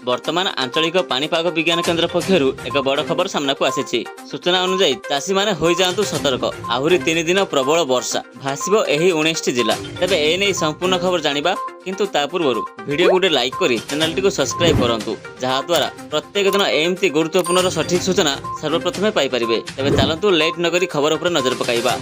बर्तमान आंचलिक पाणीपाग विज्ञान केन्द्र पक्षर एक बड़ खबर सामना को आसी। सूचना अनुसार चाषी मैंने हो जातु सतर्क, आहरी 3 दिन प्रबल वर्षा भाषिब एही 19 जिला। तेबे एने संपूर्ण खबर जानिबा, किंतु ता पूर्व वीडियो गोटे लाइक करी चैनल टी सब्सक्राइब करंतु, जहा द्वारा प्रत्येक दिन एमती गुरुत्वपूर्ण सठिक सूचना सर्वप्रथमे पाई परिबे। तेबे चलंतु लेट न करी खबर उपर नजर पकाइबा।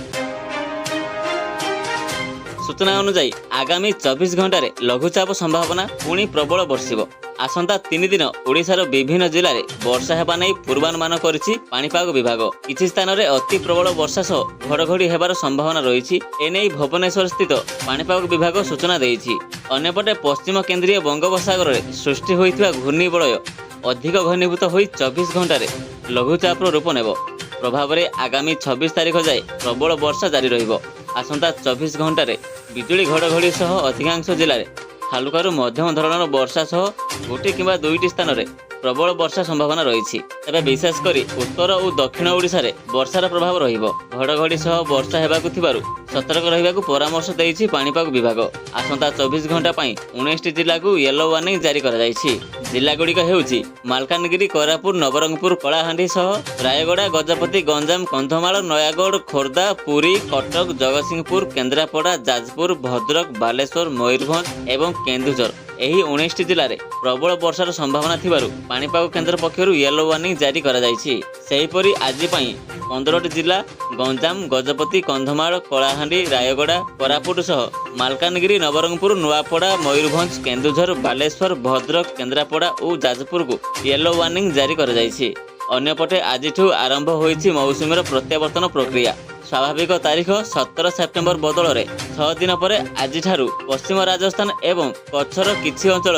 सूचना अनुसार आगामी 24 घंटे लघुचाप संभावना पुणी प्रबल बर्षिब। आसंता 3 दिन ओडिशार विभिन्न जिले में वर्षा हेबा नै पूर्वानुमान करिछि पाणीपाग विभाग। किछि स्थान रे अति प्रबल वर्षा सह घड़घड़ी हेबार संभावना रही। एने भुवनेश्वर स्थित पाणीपाग विभाग सूचना देइछि। अन्यपटे पश्चिम केंद्रीय बंगोपसागर में सृष्टि होइथिबा घूर्णिबलय अधिक घनीभूत होई 24 घंटे लघुचापर रूप नेब। प्रभाव में आगामी 26 तारिख जाए प्रबल वर्षा जारी रहिबो। आसंता 24 घंटे बिजुली घड़घड़ी सह अधिकांश जिले में हालुकारू मध्यम धरणर वर्षा सह गोटे किंबा 2टी स्थान में प्रबल वर्षा संभावना रही। तेबे विशेषकर उत्तर और दक्षिण ओडिशा रे वर्षार प्रभाव रहिबो। घड़घड़ी सह वर्षा हेबाकु थिबारु सतर्क रहिबाकु परामर्श देइछि पाणीपाग विभाग। आसंता 24 घंटा पई 19 जिला को येलो वार्निंग जारी करा जाइछि। जिला गुड़िक हेउछि मालकानगिरी, कोरापुट, नवरंगपुर, कलाहांडी सह रायगड़ा, गजपति, गंजाम, कंधमाल, नयागढ़, खोर्धा, पुरी, कटक, जगतसिंहपुर, केन्द्रापड़ा, जाजपुर, भद्रक, बालेश्वर, मयूरभंज एवं केन्दुझर एही 19 जिले में प्रबल वर्षार संभावना थिबारु पाणीपाग केन्द्र पक्षरु येलो वार्निंग जारी करा जाइछि। सेहिपरि आज पई 15टी जिला गंजाम, गजपति, कंधमाल, कलाहांडी, रायगड़ा, कोरापुट सह मालकानगिरी, नवरंगपुर, नुआपड़ा, मयूरभंज, केन्दुझर, बालेश्वर, भद्रक, केन्द्रापड़ा और जाजपुर को येलो वार्निंग जारी करा जाइछि। अन्यपटे आजिठू आरंभ होइछि मौसुमीर प्रत्यावर्तन प्रक्रिया। स्वाभाविक तारीख 17 सेप्टेम्बर बदल में 6 दिन पर आज पश्चिम राजस्थान एवं कच्छर किछि अंचल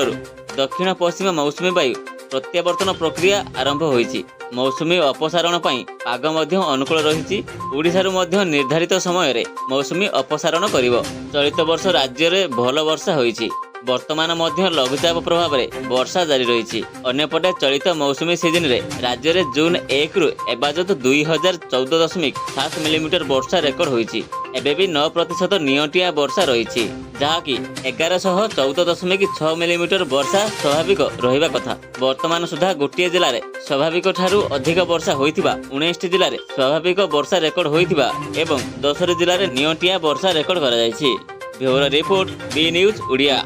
दक्षिण पश्चिम मौसुमी वायु प्रत्यावर्तन प्रक्रिया आरंभ होइछि। मौसुमी अपसारण पई पाग मध्य अनुकूल रही। ओडिशारु मध्य निर्धारित समय रे मौसुमी अपसारण करिवो। चलित वर्ष राज्य में भल वर्षा होइछि। वर्तमान मध्य लघुचाप प्रभाव में वर्षा जारी रही। अन्यपटे चलित मौसुमी सीजन रे राज्य में जून 1 रु एबाजत 2014.7 मिलीमीटर वर्षा रेकर्ड होइछि। एबे भी 9% नियंटिया वर्षा रही, जहाँकि 1114.6 मिलीमीटर वर्षा स्वाभाविक रहिबा कथा। वर्तमान सुधा गोटे जिले में स्वाभाविक ठारू अधिक वर्षा होइथिबा 19 जिले में स्वाभाविक वर्षा रेकर्ड होइथिबा एवं 10 जिले में नियंटिया वर्षा रेकर्ड करा जाइछि। Bureau report, B news Odia.